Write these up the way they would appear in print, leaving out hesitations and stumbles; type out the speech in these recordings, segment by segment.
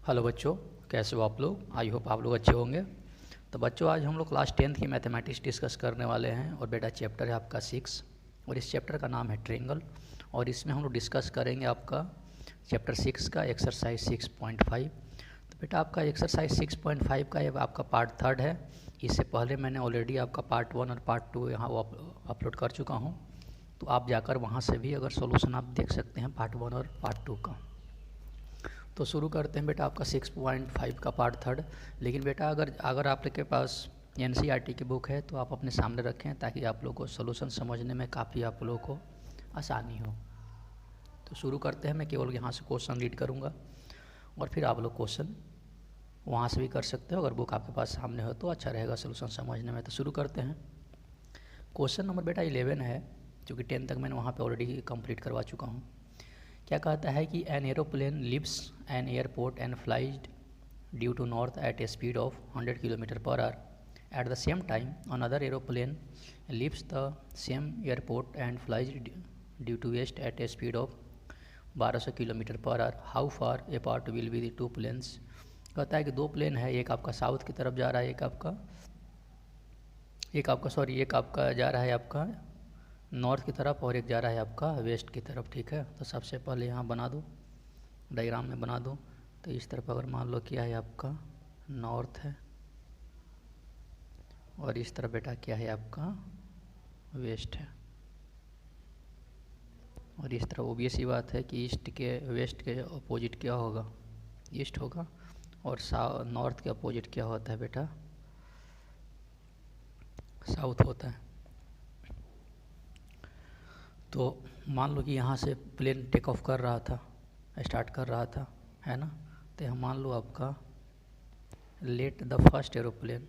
Hello बच्चों, कैसे हो आप लोग। आई होप आप लोग अच्छे होंगे। तो बच्चों, आज हम लोग क्लास 10th की मैथमेटिक्स डिस्कस करने वाले हैं और बेटा चैप्टर है आपका 6 और इस चैप्टर का नाम है ट्रेंगल। और इसमें हम लोग डिस्कस करेंगे आपका चैप्टर 6 का एक्सरसाइज 6.5। तो बेटा आपका एक्सरसाइज 6.5 का ये आपका पार्ट 3 है। इससे पहले मैंने ऑलरेडी आपका पार्ट 1 और पार्ट 2 यहाँ अपलोड कर चुका हूँ, तो आप जाकर वहाँ से भी अगर सोल्यूशन आप देख सकते हैं पार्ट 1 और पार्ट 2 का। तो शुरू करते हैं बेटा आपका 6.5 का पार्ट 3। लेकिन बेटा अगर आपके पास NCERT की बुक है तो आप अपने सामने रखें ताकि आप लोगों को सोल्यूशन समझने में काफ़ी आप लोगों को आसानी हो। तो शुरू करते हैं। मैं केवल यहाँ से क्वेश्चन रीड करूँगा और फिर आप लोग क्वेश्चन वहाँ से भी कर सकते हो। अगर बुक आपके पास सामने हो तो अच्छा रहेगा सोल्यूशन समझने में। तो शुरू करते हैं। क्वेश्चन नंबर बेटा 11 है, क्योंकि 10 तक मैंने वहाँ पर ऑलरेडी कंप्लीट करवा चुका हूँ। क्या कहता है कि an aeroplane leaves an airport and flies due to north at a speed of 100 kilometre per hour. At the same time another aeroplane leaves the same airport and flies due to west at a speed of 1200 kilometre per hour. How far apart will be the two planes. कहता है कि दो plane है, एक आपका south की तरफ जा रहा है, एक आपका जा रहा है आपका नॉर्थ की तरफ और एक जा रहा है आपका वेस्ट की तरफ। ठीक है, तो सबसे पहले यहाँ बना दो, डायग्राम में बना दो। तो इस तरफ अगर मान लो क्या है आपका नॉर्थ है और इस तरफ बेटा क्या है आपका वेस्ट है। और इस तरफ ओबियस ही बात है कि ईस्ट के वेस्ट के अपोजिट क्या होगा, ईस्ट होगा। और नॉर्थ के अपोजिट क्या होता है बेटा, साउथ होता है। तो मान लो कि यहाँ से प्लेन टेक ऑफ कर रहा था, स्टार्ट कर रहा था, है ना। तो यहाँ मान लो आपका let the first aeroplane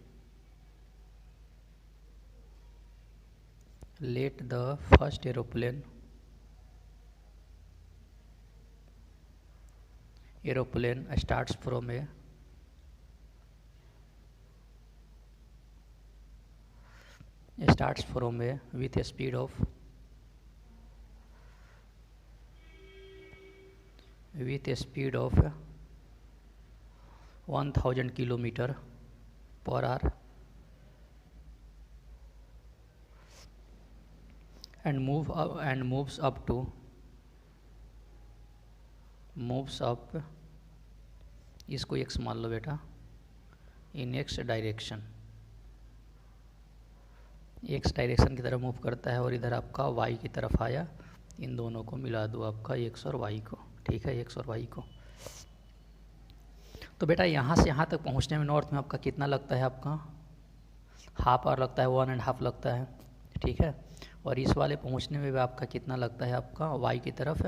starts from A with a speed of 1000 kilometer per hour and moves up इसको x मान लो बेटा, इन x डायरेक्शन की तरफ मूव करता है और इधर आपका y की तरफ आया। इन दोनों को मिला दो आपका x और y को। ठीक है, x और y को। तो बेटा यहाँ से यहाँ तक पहुँचने में नॉर्थ में आपका कितना लगता है, आपका हाफ आवर लगता है, 1.5 लगता है। ठीक है, और इस वाले पहुँचने में भी आपका कितना लगता है, आपका y की तरफ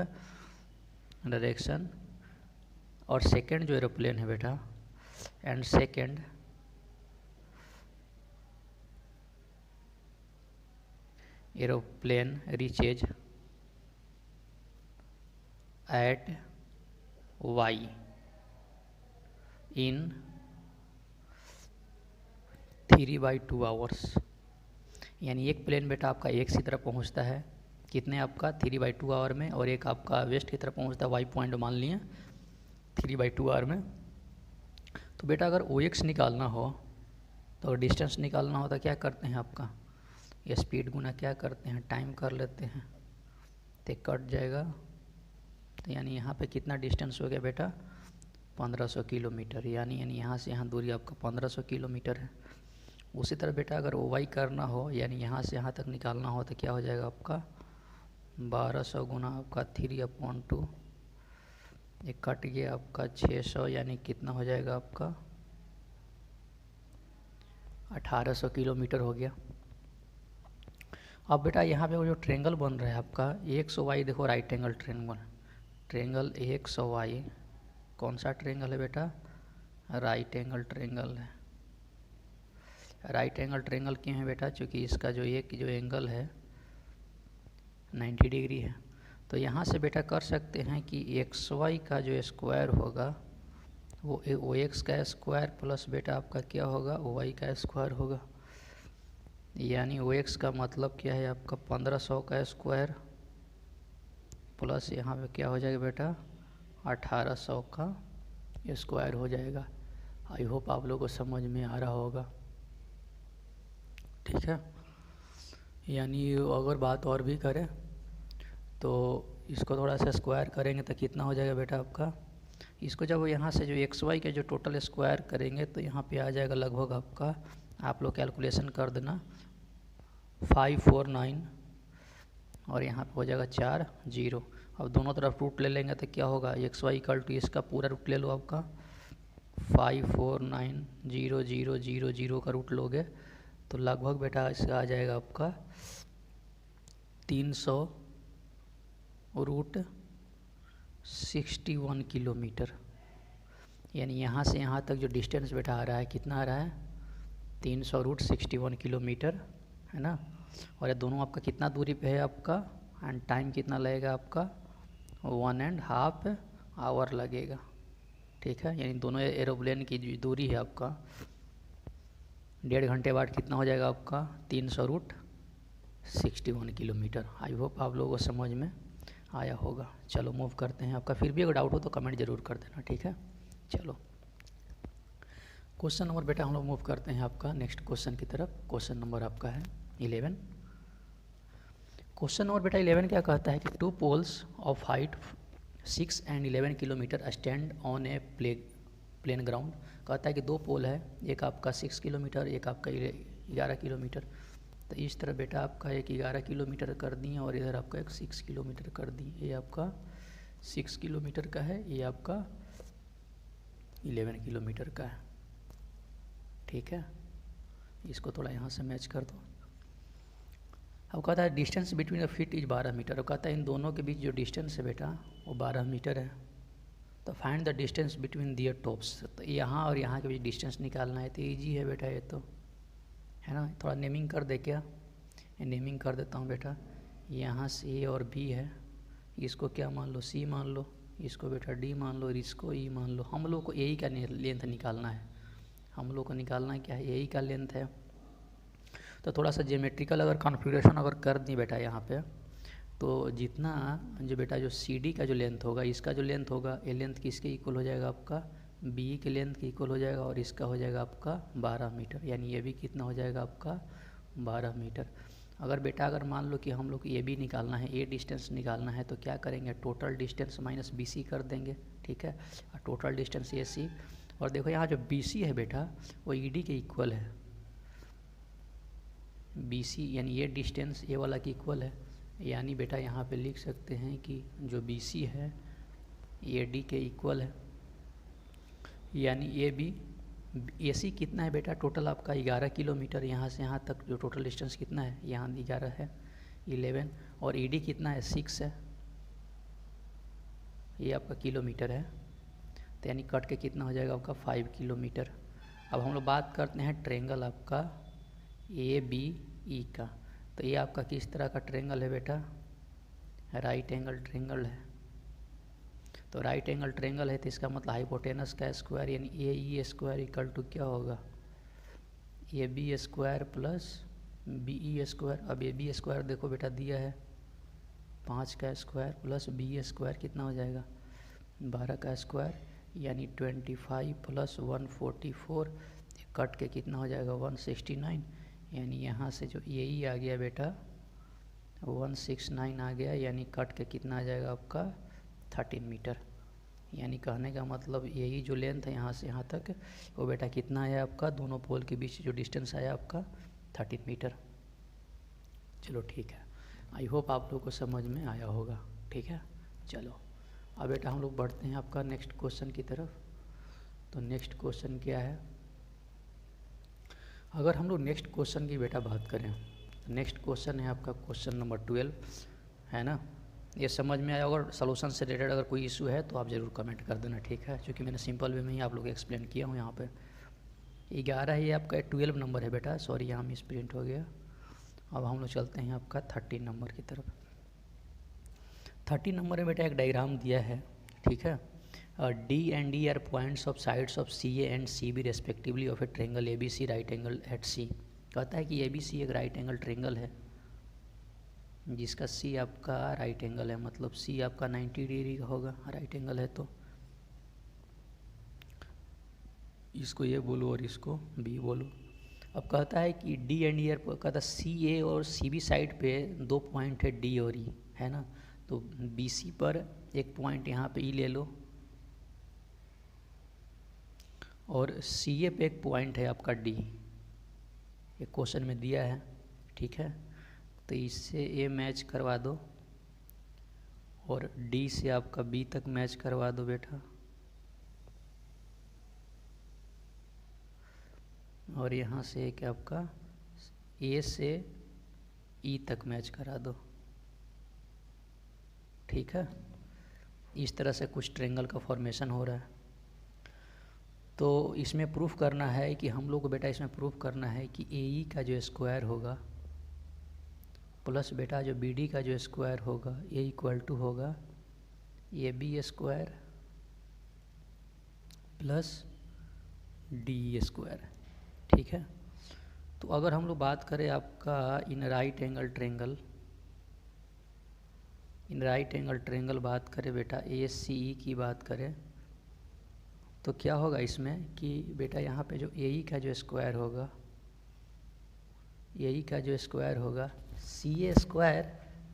डायरेक्शन। और सेकंड जो एरोप्लेन है बेटा, and second aeroplane reaches at y in 3/2 hours. यानी एक प्लेन बेटा आपका एक सी तरफ पहुंचता है कितने, आपका 3/2 आवर में, और एक आपका वेस्ट की तरफ पहुंचता है y पॉइंट मान लिए 3/2 आवर में। तो बेटा अगर OX निकालना हो तो डिस्टेंस निकालना हो तो क्या करते हैं, आपका ये स्पीड गुना क्या करते हैं, टाइम कर लेते हैं, तो कट जाएगा। तो यानी यहाँ पे कितना डिस्टेंस हो गया बेटा, 1500 किलोमीटर। यानी यहाँ से यहाँ दूरी आपका 1500 किलोमीटर है। उसी तरह बेटा अगर OY करना हो, यानी यहाँ से यहाँ तक निकालना हो तो क्या हो जाएगा आपका 1200 गुना आपका 3/2, एक कट गया आपका 600, यानी कितना हो जाएगा आपका 1800 किलोमीटर हो गया। अब बेटा यहाँ पे वो जो ट्रेंगल बन रहा है आपका XY, देखो राइट एंगल ट्रेंगल XY, कौन सा ट्रेंगल है बेटा, राइट एंगल ट्रेंगल है। राइट एंगल ट्रेंगल क्यों है बेटा, क्योंकि इसका जो एंगल है 90 डिग्री है। तो यहाँ से बेटा कर सकते हैं कि XY का जो स्क्वायर होगा वो OX का स्क्वायर प्लस बेटा आपका क्या होगा, OY का स्क्वायर होगा। यानी OX का मतलब क्या है आपका 1500 का स्क्वायर प्लस यहाँ पे क्या हो जाएगा बेटा 1800 का स्क्वायर हो जाएगा। आई होप आप लोगों को समझ में आ रहा होगा, ठीक है। यानी अगर बात और भी करें तो इसको थोड़ा सा स्क्वायर करेंगे तो कितना हो जाएगा बेटा आपका, इसको जब यहाँ से जो एक्स वाई के जो टोटल स्क्वायर करेंगे तो यहाँ पे आ जाएगा लगभग आपका, आप लोग कैलकुलेशन कर देना, 549 और यहाँ पे हो जाएगा 40। अब दोनों तरफ रूट ले लेंगे तो क्या होगा, एक्स वाई इक्वल टू इसका पूरा रूट ले लो आपका 549,0,0,0,0 का रूट लोगे तो लगभग बेटा इसका आ जाएगा आपका 300√61 किलोमीटर। यानी यहाँ से यहाँ तक जो डिस्टेंस बेटा आ रहा है कितना आ रहा है, 300√61 किलोमीटर, है ना। और ये दोनों आपका कितना दूरी पे है आपका, एंड टाइम कितना लगेगा आपका, 1.5 आवर लगेगा, ठीक है। यानी दोनों एरोप्लेन की जो दूरी है आपका 1.5 घंटे बाद कितना हो जाएगा आपका 300√61 किलोमीटर। आई होप आप लोगों को समझ में आया होगा। चलो मूव करते हैं, आपका फिर भी अगर डाउट हो तो कमेंट ज़रूर कर देना, ठीक है। चलो क्वेश्चन नंबर बेटा हम लोग मूव करते हैं आपका नेक्स्ट क्वेश्चन की तरफ। क्वेश्चन नंबर आपका है 11। क्वेश्चन नंबर बेटा 11 क्या कहता है कि 2 poles of height 6 and 11 kilometre stand on a plane ground. कहता है कि 2 पोल है, एक आपका 6 किलोमीटर, एक आपका 11 किलोमीटर। तो इस तरह बेटा आपका एक 11 किलोमीटर कर दिए और इधर आपका एक 6 किलोमीटर कर दिए। ये आपका 6 किलोमीटर का है, ये आपका 11 किलोमीटर का है, ठीक है। इसको थोड़ा यहाँ से मैच कर दो। अब कहता है distance between the feet is 12 metre. अब कहता है इन दोनों के बीच जो डिस्टेंस है बेटा वो 12 मीटर है। तो find the distance between their tops. तो यहाँ और यहाँ के बीच डिस्टेंस निकालना है, तो ईजी है बेटा ये तो, है ना। थोड़ा नेमिंग कर दे क्या, नेमिंग कर देता हूँ बेटा। यहाँ से ए और बी है, इसको क्या मान लो, सी मान लो, इसको बेटा डी मान लो और इसको ई मान लो। हम लोग को ए का लेंथ निकालना है, हम लोग को निकालना है क्या है, ए का लेंथ है। तो थोड़ा सा ज्योमेट्रिकल अगर कॉन्फ़िगरेशन अगर कर दी बेटा यहाँ पे, तो जितना जो बेटा जो सी डी का जो लेंथ होगा, इसका जो लेंथ होगा, ये लेंथ किसके इक्वल हो जाएगा आपका, बी के लेंथ के इक्वल हो जाएगा और इसका हो जाएगा आपका 12 मीटर। यानी ये भी कितना हो जाएगा आपका 12 मीटर। अगर बेटा अगर मान लो कि हम लोग ये भी निकालना है, ये डिस्टेंस निकालना है, तो क्या करेंगे, total distance minus B C कर देंगे, ठीक है। और टोटल डिस्टेंस ए सी, और देखो यहाँ जो बी सी है बेटा वो ई डी के इक्वल है, बी सी यानी ये डिस्टेंस ए वाला के इक्वल है। यानी बेटा यहाँ पे लिख सकते हैं कि जो बी सी है ए डी के इक्वल है। यानी ए बी ए सी कितना है बेटा, टोटल आपका 11 किलोमीटर, यहाँ से यहाँ तक जो टोटल डिस्टेंस कितना है, यहाँ 11 है 11, और ई डी कितना है 6 है, ये आपका किलोमीटर है। तो यानी कट के कितना हो जाएगा आपका 5 किलोमीटर। अब हम लोग बात करते हैं ट्रेंगल आपका ए बी ई का। तो ये आपका किस तरह का ट्रेंगल है बेटा, राइट एंगल ट्रेंगल है। तो राइट एंगल ट्रेंगल है तो इसका मतलब हाइपोटेनस का स्क्वायर यानी A E square equal to क्या होगा, A B square plus B E square. अब ए बी स्क्वायर देखो बेटा दिया है 5 का स्क्वायर प्लस बी स्क्वायर कितना हो जाएगा 12 का स्क्वायर, यानी 25 प्लस 144, कट के कितना हो जाएगा 169। यानी यहाँ से जो यही आ गया बेटा 169 आ गया, यानी कट के कितना आ जाएगा आपका 13 मीटर। यानी कहने का मतलब यही जो लेंथ है यहाँ से यहाँ तक वो बेटा कितना आया आपका, दोनों पोल के बीच जो डिस्टेंस आया आपका 13 मीटर। चलो ठीक है, आई होप आप लोगों को समझ में आया होगा, ठीक है। चलो अब बेटा हम लोग बढ़ते हैं आपका नेक्स्ट क्वेश्चन की तरफ। तो नेक्स्ट क्वेश्चन क्या है, अगर हम लोग नेक्स्ट क्वेश्चन की बेटा बात करें, नेक्स्ट क्वेश्चन है आपका क्वेश्चन नंबर 12, है ना। ये समझ में आया, अगर सॉल्यूशन से रिलेटेड अगर कोई इशू है तो आप ज़रूर कमेंट कर देना, ठीक है। क्योंकि मैंने सिंपल वे में ही आप लोग एक्सप्लेन किया हूँ। यहाँ पे 11 है, ये आपका 12 नंबर है बेटा, सॉरी यहाँ मिस प्रिंट हो गया। अब हम लोग चलते हैं आपका 13 नंबर की तरफ। 13 नंबर में बेटा एक डायग्राम दिया है, ठीक है। D and D are points of sides of C A and C B respectively of a triangle A B C right angle at C. कहता है कि ए बी सी एक राइट एंगल ट्रेंगल है जिसका सी आपका राइट एंगल है, मतलब सी आपका 90 डिग्री का होगा, राइट एंगल है तो। इसको ए बोलो और इसको बी बोलो। अब कहता है कि डी एंड ई कहता सी ए और सी बी साइड पे 2 पॉइंट है डी और ई, है ना। तो बी सी पर एक पॉइंट यहाँ पे ई ले लो और सी ए पे एक पॉइंट है आपका डी, ये क्वेश्चन में दिया है, ठीक है। तो इससे ए मैच करवा दो और डी से आपका बी तक मैच करवा दो बेटा, और यहाँ से एक आपका ए से ई तक मैच करा दो, ठीक है। इस तरह से कुछ ट्रायंगल का फॉर्मेशन हो रहा है। तो इसमें प्रूफ करना है कि हम लोग को बेटा इसमें प्रूफ करना है कि ए ई का जो स्क्वायर होगा प्लस बेटा जो बी डी का जो स्क्वायर होगा ए इक्वल टू होगा A B square plus D square, ठीक है। तो अगर हम लोग बात करें आपका इन राइट एंगल ट्रायंगल बात करें बेटा ए सी ई की बात करें तो क्या होगा इसमें कि बेटा यहाँ पे जो ए ई का जो स्क्वायर होगा सी A square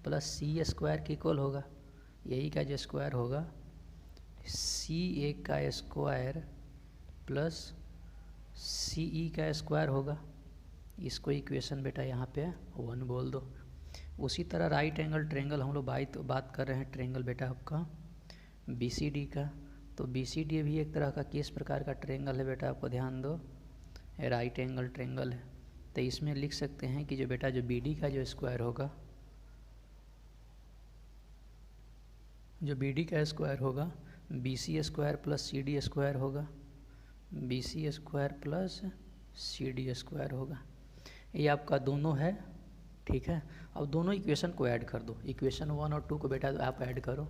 plus C A square के इक्वल होगा। ए ई का जो स्क्वायर होगा सी ए का स्क्वायर प्लस सी ई का स्क्वायर होगा। इसको इक्वेशन बेटा यहाँ पे 1 बोल दो। उसी तरह राइट एंगल ट्रायंगल हम लोग बात कर रहे हैं ट्रायंगल बेटा आपका बी सी डी का। तो बी सी डी भी एक तरह का किस प्रकार का ट्रायंगल है बेटा, आपको ध्यान दो, राइट एंगल ट्रायंगल है। तो इसमें लिख सकते हैं कि जो बेटा जो बी डी का जो स्क्वायर होगा B C square plus C D square होगा, B C square plus C D square होगा। ये आपका दोनों है, ठीक है। अब दोनों इक्वेशन को ऐड कर दो, इक्वेशन 1 और 2 को बेटा आप ऐड करो।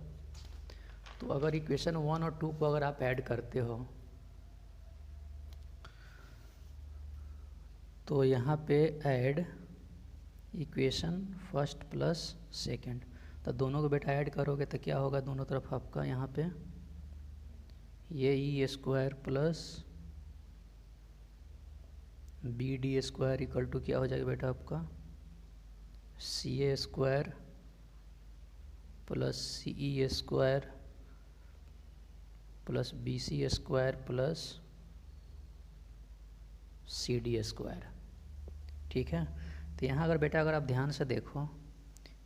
तो अगर इक्वेशन 1 और 2 को अगर आप ऐड करते हो तो यहाँ पे add equation first plus second, तो दोनों को बेटा ऐड करोगे तो क्या होगा, दोनों तरफ आपका यहाँ पे ये E square plus B D square equal to क्या हो जाएगा बेटा आपका C A square plus C E square plus B C square plus C D square, ठीक है। तो यहाँ अगर बेटा अगर आप ध्यान से देखो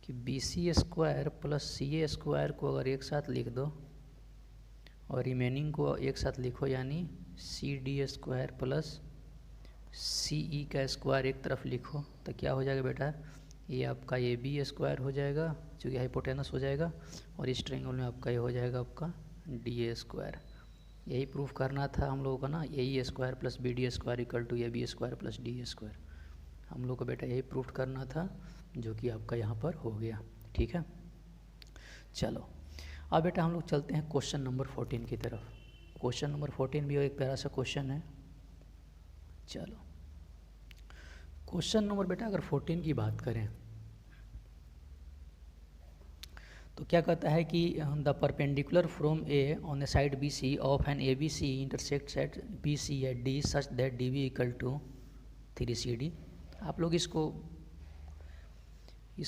कि B C square plus C A square को अगर एक साथ लिख दो और रिमेनिंग को एक साथ लिखो, यानी सी डी स्क्वायर प्लस सी ई का स्क्वायर एक तरफ लिखो, तो क्या हो जाएगा बेटा, ये आपका ए बी स्क्वायर हो जाएगा जो कि हाइपोटेनस हो जाएगा, और इस ट्रायंगल में आपका ये हो जाएगा आपका डी ए स्क्वायर। यही प्रूफ करना था हम लोगों का ना, A E square plus B D square equal to A B square plus D square. हम लोग को बेटा यही प्रूफ करना था जो कि आपका यहाँ पर हो गया, ठीक है। चलो अब बेटा हम लोग चलते हैं क्वेश्चन नंबर 14 की तरफ। क्वेश्चन नंबर 14 भी एक प्यारा सा क्वेश्चन है। चलो क्वेश्चन नंबर बेटा अगर 14 की बात करें तो क्या कहता है कि the perpendicular from A on the side B C of an A B C intersects at B C at D such that D B equal to 3CD। आप लोग इस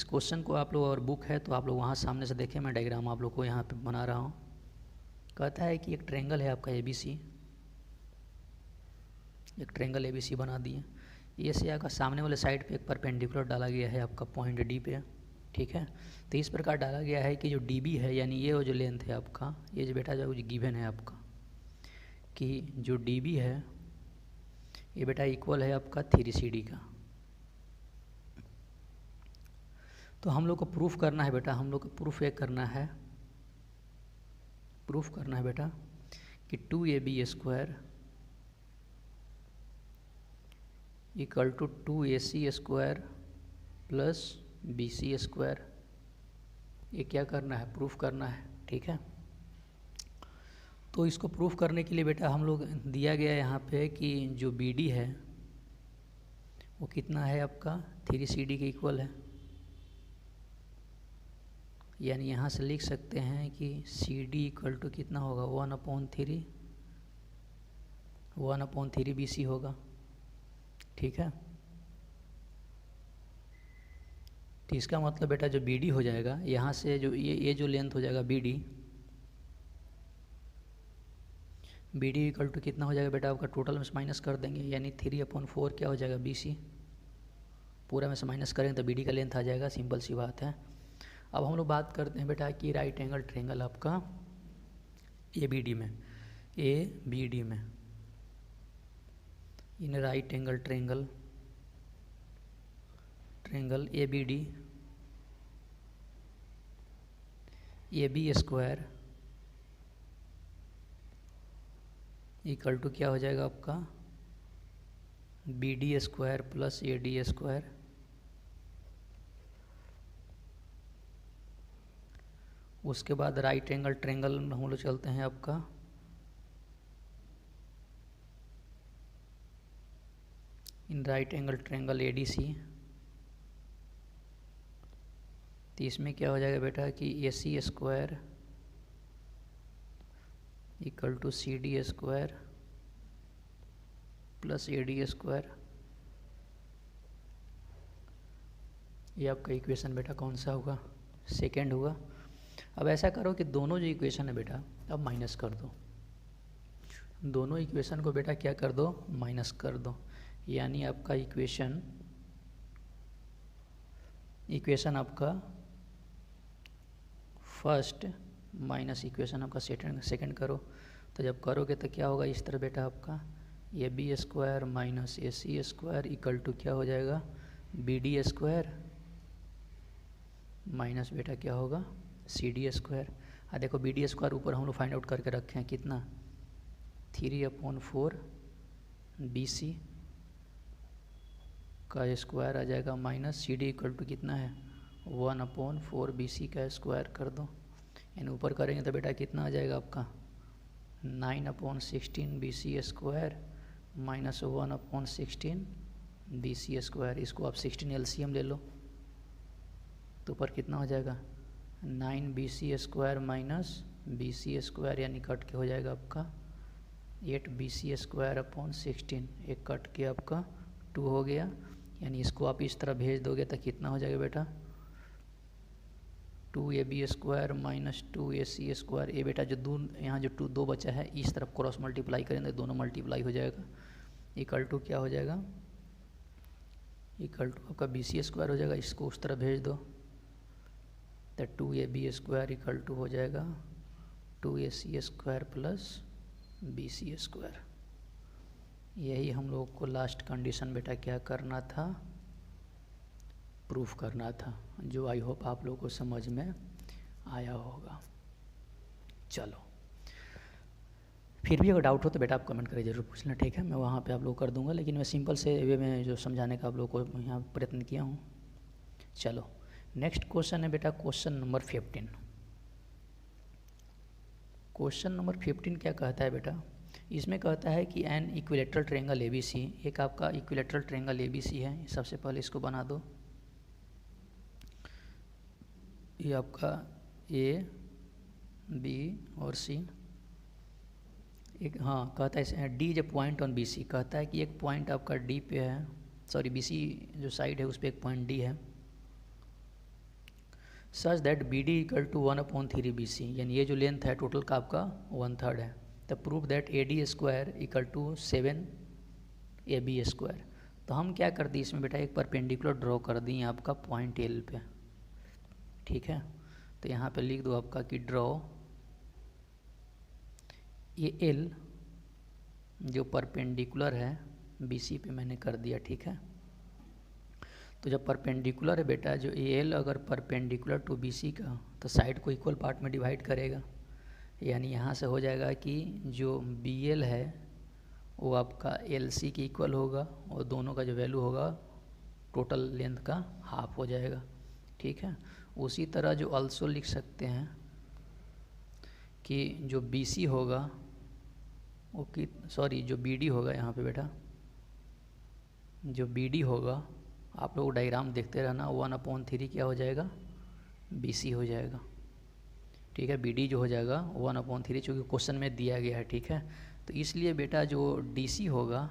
क्वेश्चन को आप लोग और बुक है तो आप लोग वहाँ सामने से देखें, मैं डायग्राम आप लोग को यहाँ पे बना रहा हूँ। कहता है कि एक ट्रायंगल है आपका ए बी सी, एक ट्रायंगल ए बी सी बना दिए। ए से आपका सामने वाले साइड पे एक परपेंडिकुलर डाला गया है आपका पॉइंट डी पे, ठीक है। तो इस प्रकार डाला गया है कि जो डी बी है यानी ये वो जो लेंथ है आपका, ये जो बेटा जो गिवन है आपका कि जो डी बी है ये बेटा इक्वल है आपका 3CD का। तो हम लोग को प्रूफ करना है बेटा, हम लोग को प्रूफ ये करना है बेटा कि 2AB square equal to 2AC square plus BC square, ये क्या करना है, प्रूफ करना है, ठीक है। तो इसको प्रूफ करने के लिए बेटा हम लोग दिया गया यहाँ पे कि जो BD है वो कितना है आपका 3CD के इक्वल है, यानी यहाँ से लिख सकते हैं कि CD इक्वल टू कितना होगा 1/3 1/3 BC होगा, ठीक है। तो इसका मतलब बेटा जो BD हो जाएगा, यहाँ से जो ये जो लेंथ हो जाएगा BD इक्वल टू कितना हो जाएगा बेटा आपका, टोटल में से माइनस कर देंगे, यानी 3/4 क्या हो जाएगा BC, पूरा में से माइनस करेंगे तो BD का लेंथ आ जाएगा, सिंपल सी बात है। अब हम लोग बात करते हैं बेटा कि राइट एंगल ट्रायंगल आपका ABD में, in right angle triangle ABD, AB square equal to क्या हो जाएगा आपका, BD square plus AD square. उसके बाद राइट एंगल ट्रायंगल हम लोग चलते हैं आपका in right angle triangle ADC। तो इसमें क्या हो जाएगा बेटा कि AC square equal to CD square plus AD square. ये आपका इक्वेशन बेटा कौन सा होगा, सेकेंड होगा। अब ऐसा करो कि दोनों जो इक्वेशन है बेटा अब माइनस कर दो, दोनों इक्वेशन को बेटा क्या कर दो, माइनस कर दो, यानी आपका इक्वेशन आपका फर्स्ट माइनस इक्वेशन आपका सेकंड करो। तो जब करोगे तो क्या होगा, इस तरह बेटा आपका AB square minus AC square equal to क्या हो जाएगा, BD स्क्वायर माइनस बेटा क्या होगा CD स्क्वायर। देखो BD स्क्वायर ऊपर हम लोग फाइंड आउट करके रखे हैं कितना, 3/4 BC का स्क्वायर आ जाएगा माइनस CD इक्वल टू कितना है 1/4 BC का स्क्वायर कर दो, यानी ऊपर करेंगे तो बेटा कितना आ जाएगा आपका 9/16 BC square minus 1/16 BC square. इसको आप 16 LCM ले लो तो ऊपर कितना हो जाएगा 9 BC square minus BC square, यानी कट के हो जाएगा आपका 8 BC स्क्वायर अपॉन 16, एक कट के आपका 2 हो गया, यानी इसको आप इस तरह भेज दोगे तो कितना हो जाएगा बेटा 2AB square minus 2AC square. ये बेटा जो यहाँ जो 2 बचा है इस तरफ क्रॉस मल्टीप्लाई करेंगे दोनों मल्टीप्लाई हो जाएगा, इक्वल टू क्या हो जाएगा, इक्वल टू आपका BC स्क्वायर हो जाएगा, इसको उस तरह भेज दो तो 2AB स्क्वायर इक्वल टू हो जाएगा 2AC square plus BC square. यही हम लोग को लास्ट कंडीशन बेटा क्या करना था, प्रूफ करना था, जो आई होप आप लोगों को समझ में आया होगा। चलो फिर भी अगर डाउट हो तो बेटा आप कमेंट करिए, ज़रूर पूछना, ठीक है। मैं वहाँ पे आप लोग कर दूंगा, लेकिन मैं सिंपल से वे में जो समझाने का आप लोग को यहाँ प्रयत्न किया हूँ। चलो नेक्स्ट क्वेश्चन है बेटा क्वेश्चन नंबर 15। क्वेश्चन नंबर 15 क्या कहता है बेटा, इसमें कहता है कि एन इक्विलेटरल ट्रायंगल ABC, एक आपका इक्विलेटरल ट्रायंगल ABC है। सबसे पहले इसको बना दो, ये आपका A B और C, एक कहता है D is a point on BC, कहता है कि एक पॉइंट आपका D पे है, सॉरी BC जो साइड है उस पर एक पॉइंट D है, such that BD equal to 1/3 BC, यानी ये जो लेंथ है टोटल का आपका 1/3 है। तो prove that AD square equal to 7 AB square. तो हम क्या कर दिए इसमें बेटा एक परपेंडिकुलर ड्रॉ कर दिए आपका पॉइंट L पे, ठीक है। तो यहाँ पे लिख दो आपका कि ड्रॉ ये L जो परपेंडिकुलर है BC पे मैंने कर दिया, ठीक है। तो जब परपेंडिकुलर है बेटा जो AL अगर परपेंडिकुलर टू BC का तो साइड को इक्वल पार्ट में डिवाइड करेगा, यानी यहाँ से हो जाएगा कि जो BL है वो आपका LC के इक्वल होगा और दोनों का जो वैल्यू होगा टोटल लेंथ का हाफ हो जाएगा, ठीक है। उसी तरह जो ऑल्सो लिख सकते हैं कि जो BC होगा वो कि सॉरी जो BD होगा, यहाँ पे बेटा जो BD होगा आप लोग डायग्राम देखते रहना, 1/3 क्या हो जाएगा BC हो जाएगा, ठीक है। BD जो हो जाएगा 1/3, चूँकि क्वेश्चन में दिया गया है, ठीक है। तो इसलिए बेटा जो DC होगा,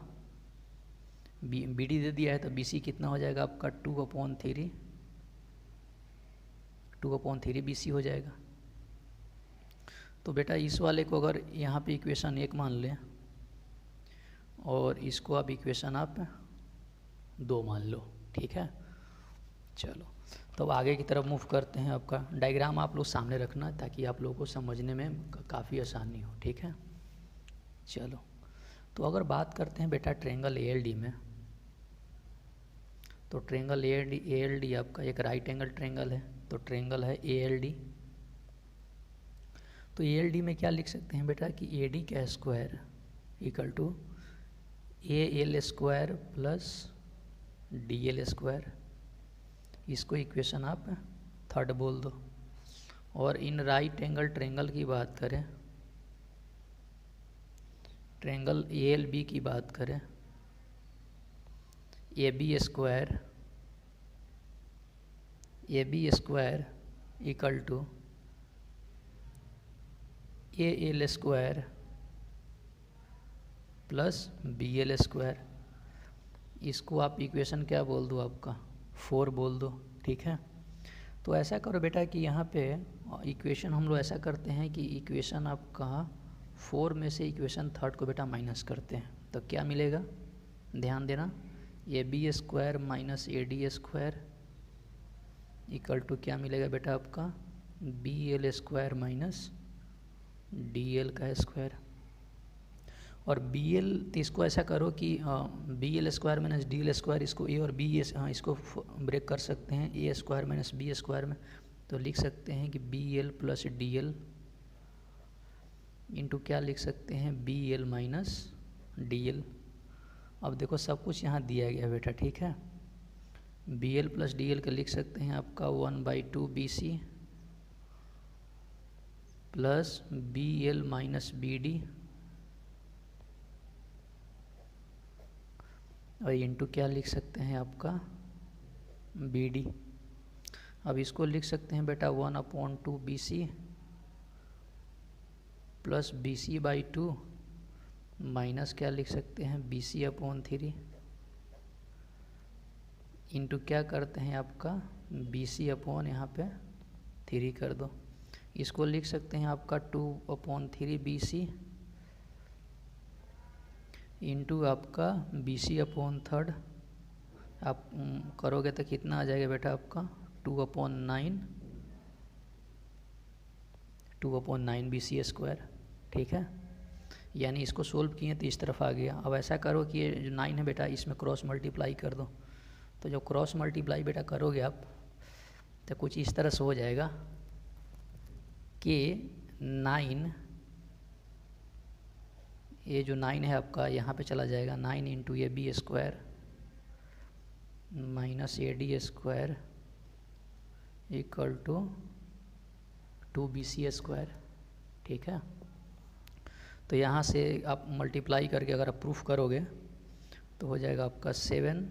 BD दे दिया है तो BC कितना हो जाएगा आपका 2/3 BC हो जाएगा। तो बेटा इस वाले को अगर यहाँ पे इक्वेशन 1 मान लें और इसको आप इक्वेशन आप 2 मान लो, ठीक है। चलो तो अब आगे की तरफ मूव करते हैं। आपका डायग्राम आप लोग सामने रखना ताकि आप लोगों को समझने में काफ़ी आसानी हो, ठीक है। चलो तो अगर बात करते हैं बेटा ट्रायंगल ALD में, तो ट्रायंगल ALD आपका एक राइट एंगल ट्रायंगल है, तो ट्रायंगल है ALD। तो ALD में क्या लिख सकते हैं बेटा कि AD का square equal to AL square plus DL square, इसको इक्वेशन आप 3 बोल दो। और इन राइट एंगल ट्रायंगल की बात करें, ट्रायंगल ALB की बात करें, AB square equal to AL square plus BL square, इसको आप इक्वेशन क्या बोल दो आपका 4 बोल दो, ठीक है। तो ऐसा करो बेटा कि यहाँ पे इक्वेशन हम लोग ऐसा करते हैं कि इक्वेशन आपका 4 में से इक्वेशन 3 को बेटा माइनस करते हैं, तो क्या मिलेगा ध्यान देना, AB square minus AD square equal to क्या मिलेगा बेटा आपका BL स्क्वायर माइनस DL का स्क्वायर। और BL तो इसको ऐसा करो कि BL square minus DL square, इसको A और B इसको ब्रेक कर सकते हैं A square minus B square में, तो लिख सकते हैं कि BL प्लस DL इंटू क्या लिख सकते हैं BL माइनस DL। अब देखो सब कुछ यहाँ दिया गया बेटा, ठीक है। BL प्लस DL का लिख सकते हैं आपका 1/2 BC plus BL minus BD और इंटू क्या लिख सकते हैं आपका BD। अब इसको लिख सकते हैं बेटा 1/2 BC प्लस BC/2 माइनस क्या लिख सकते हैं BC/3 इंटू क्या करते हैं आपका BC अपॉन यहाँ पे 3 कर दो। इसको लिख सकते हैं आपका 2/3 BC इंटू आपका BC/3 आप करोगे तो कितना आ जाएगा बेटा आपका 2/9 BC स्क्वायर, ठीक है। यानी इसको सोल्व किए तो इस तरफ आ गया। अब ऐसा करो कि ये जो 9 है बेटा इसमें क्रॉस मल्टीप्लाई कर दो, तो जब क्रॉस मल्टीप्लाई बेटा करोगे आप तो कुछ इस तरह से हो जाएगा कि 9, ये जो 9 है आपका यहाँ पे चला जाएगा 9 into AB square minus AD square equal to 2 BC square, ठीक है। तो यहाँ से आप मल्टीप्लाई करके अगर आप प्रूफ करोगे तो हो जाएगा आपका 7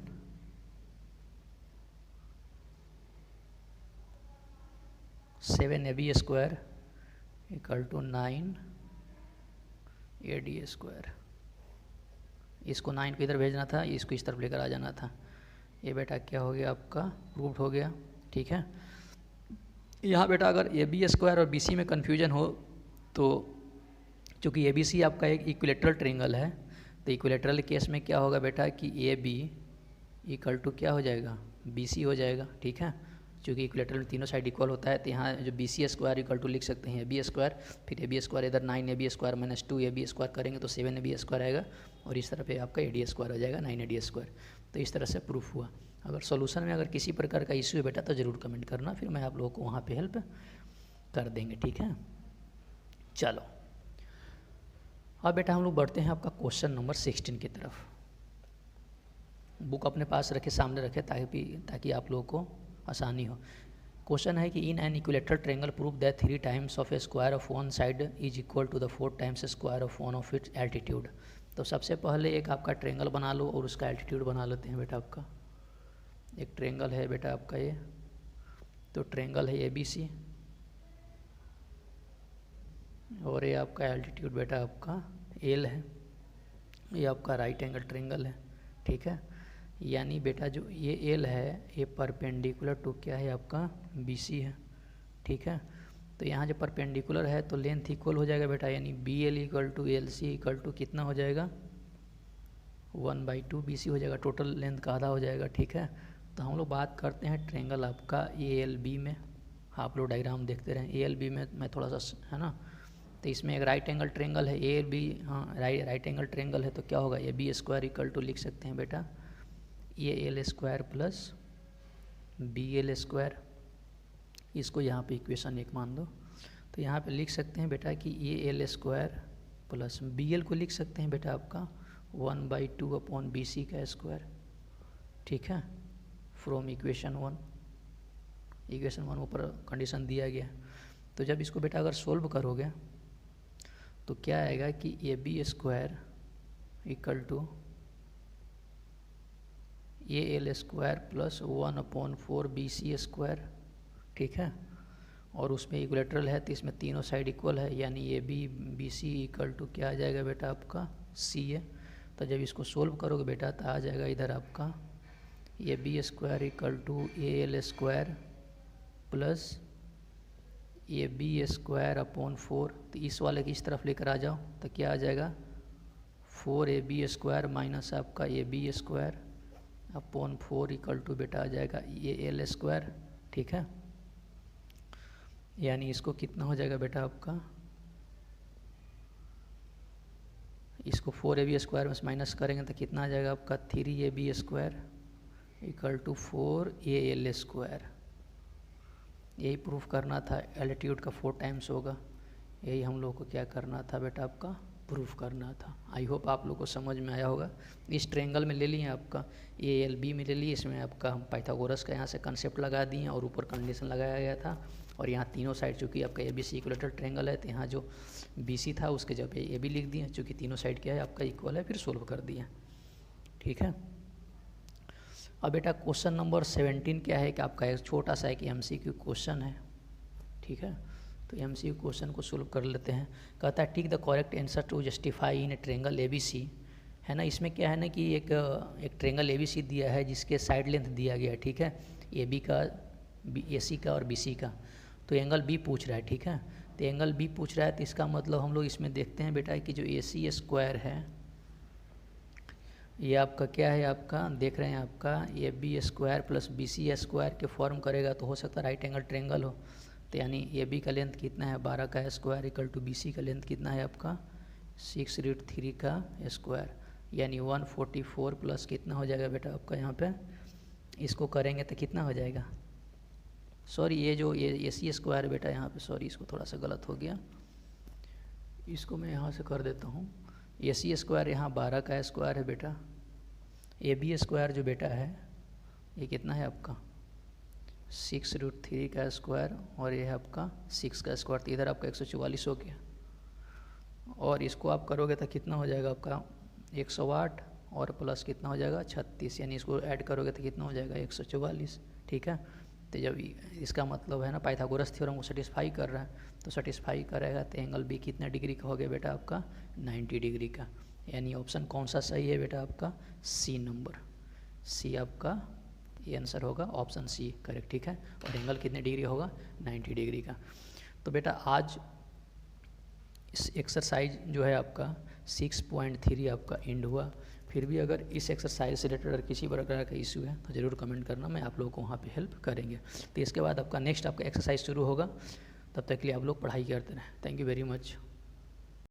AB square equal to 9 AD square. इसको 9 को इधर भेजना था, इसको इस तरफ लेकर आ जाना था। ये बेटा क्या हो गया आपका प्रूफ हो गया, ठीक है। यहाँ बेटा अगर AB स्क्वायर और BC में कन्फ्यूजन हो तो चूँकि ABC आपका एक इक्विलेटरल ट्रायंगल है, तो इक्विलेटरल केस में क्या होगा बेटा कि AB इक्वल टू क्या हो जाएगा BC हो जाएगा, ठीक है। चूँकि इक्विलेटरल में तीनों साइड इक्वल होता है तो यहाँ जो BC स्क्वायर इक्वल टू लिख सकते हैं AB स्क्वायर, फिर AB स्क्वायर इधर 9 AB square minus 2 AB square करेंगे तो 7 AB स्क्वायर आएगा और इस तरफ आपका AD स्क्वायर हो जाएगा 9 AD स्क्वायर। तो इस तरह से प्रूफ हुआ। अगर सॉल्यूशन में अगर किसी प्रकार का इश्यू है बेटा तो ज़रूर कमेंट करना, फिर मैं आप लोगों को वहाँ पे हेल्प कर देंगे, ठीक है। चलो अब बेटा हम लोग बढ़ते हैं आपका क्वेश्चन नंबर 16 की तरफ। बुक अपने पास रखे, सामने रखे ताकि आप लोगों को आसानी हो। क्वेश्चन है कि in an equilateral triangle prove that 3 times of a square of one side is equal to the 4 times square of one of its altitude. तो सबसे पहले एक आपका ट्रायंगल बना लो और उसका एल्टीट्यूड बना लेते हैं बेटा। आपका एक ट्रायंगल है बेटा आपका ये, तो ट्रायंगल है ABC और ये आपका एल्टीट्यूड बेटा आपका एल है, ये आपका राइट एंगल ट्रायंगल है, ठीक है। यानी बेटा जो ये एल है ये परपेंडिकुलर टू क्या है आपका बी सी है, ठीक है। तो यहाँ जो परपेंडिकुलर है तो लेंथ इक्वल हो जाएगा बेटा, यानी B L equal to L C equal to कितना हो जाएगा 1/2 बी सी हो जाएगा, टोटल लेंथ का आधा हो जाएगा, ठीक है। तो हम लोग बात करते हैं ट्रायंगल आपका ए एल बी में। आप लोग डायग्राम देखते रहें, ए एल बी में मैं थोड़ा सा है ना, तो इसमें एक राइट एंगल ट्रायंगल है ए बी, हाँ राइट एंगल ट्रायंगल है, तो क्या होगा A B square equal to लिख सकते हैं बेटा A L square plus B L square. इसको यहाँ पे इक्वेशन 1 मान दो, तो यहाँ पे लिख सकते हैं बेटा कि A L square plus B L को लिख सकते हैं बेटा आपका 1/2 अपॉन बी सी का स्क्वायर, ठीक है, फ्रॉम इक्वेशन 1। इक्वेशन 1 ऊपर कंडीशन दिया गया। तो जब इसको बेटा अगर सोल्व करोगे तो क्या आएगा कि A B square equal to A L square plus 1/4 B C square, ठीक है। और उसमें इक्वलेटरल है तो इसमें तीनों साइड इक्वल है, यानी A B B C equal to क्या आ जाएगा बेटा आपका सी है। तो जब इसको सोल्व करोगे बेटा तो आ जाएगा इधर आपका A B square equal to A L square plus A B square upon 4। तो इस वाले की इस तरफ लेकर आ जाओ तो क्या आ जाएगा 4ab स्क्वायर माइनस आपका A B square upon 4 equal to बेटा आ जाएगा ए एल स्क्वायर, ठीक है। यानी इसको कितना हो जाएगा बेटा आपका, इसको 4ab स्क्वायर में से माइनस करेंगे तो कितना आ जाएगा आपका 3ab square equal to 4al square. यही प्रूफ करना था, एल्टीट्यूड का 4 टाइम्स होगा, यही हम लोग को क्या करना था बेटा आपका प्रूफ करना था। आई होप आप लोग को समझ में आया होगा। इस ट्रायंगल में ले लिए आपका ए एल बी में ले लिए, इसमें आपका हम पाइथागोरस का यहाँ से कंसेप्ट लगा दिए और ऊपर कंडीशन लगाया गया था। और यहाँ तीनों साइड चूँकि आपका A B C equilateral triangle है तो यहाँ जो बी सी था उसके जब ए बी लिख दिए, चूँकि तीनों साइड क्या है आपका इक्वल है, फिर सोल्व कर दिए, ठीक है। अब बेटा क्वेश्चन नंबर 17 क्या है कि आपका एक छोटा सा एक एमसीक्यू क्वेश्चन है, ठीक है। तो एमसीक्यू क्वेश्चन को सोल्व कर लेते हैं। कहता है tick the correct answer to justify in a triangle ABC, है ना। इसमें क्या है ना कि एक ट्रायंगल एबीसी दिया है जिसके साइड लेंथ दिया गया है, ठीक है, ए बी का, ए सी का और बी सी का। तो एंगल बी पूछ रहा है, ठीक है। तो एंगल बी पूछ रहा है तो इसका मतलब हम लोग इसमें देखते हैं बेटा कि जो ए सी स्क्वायर है ये आपका क्या है, आपका देख रहे हैं आपका A B square plus B C square के फॉर्म करेगा तो हो सकता है राइट एंगल ट्रायंगल हो। तो यानी ए बी का लेंथ कितना है 12 का square equal to B C का लेंथ कितना है आपका 6√3 का स्क्वायर, यानी 144 प्लस कितना हो जाएगा बेटा आपका यहाँ पे, इसको करेंगे तो कितना हो जाएगा, सॉरी ये जो ए सी स्क्वायर बेटा यहाँ पे, सॉरी इसको थोड़ा सा गलत हो गया, इसको मैं यहाँ से कर देता हूँ। ए सी स्क्वायर यहाँ 12 का स्क्वायर है बेटा, ए बी स्क्वायर जो बेटा है ये कितना है आपका 6√3 का स्क्वायर और ये है आपका 6 का स्क्वायर, तो इधर आपका 144 हो गया। और इसको आप करोगे तो कितना हो जाएगा आपका 108 और प्लस कितना हो जाएगा 36, यानी इसको ऐड करोगे तो कितना हो जाएगा 144, ठीक है। तो जब इसका मतलब है ना पाइथागोरस थ्योरम को सेटिस्फाई कर रहा है, तो सेटिस्फाई करेगा तो एंगल बी कितना डिग्री का हो गया बेटा आपका 90 डिग्री का। यानी ऑप्शन कौन सा सही है बेटा आपका सी नंबर, सी आपका ये आंसर होगा, ऑप्शन सी करेक्ट, ठीक है। और एंगल कितने डिग्री होगा 90 डिग्री का। तो बेटा आज इस एक्सरसाइज जो है आपका 6.3 आपका एंड हुआ। फिर भी अगर इस एक्सरसाइज से रिलेटेड अगर किसी प्रकार का इशू है तो ज़रूर कमेंट करना, मैं आप लोगों को वहाँ पे हेल्प करेंगे। तो इसके बाद आपका नेक्स्ट आपका एक्सरसाइज शुरू होगा, तब तक के लिए आप लोग पढ़ाई करते रहें। Thank you very much.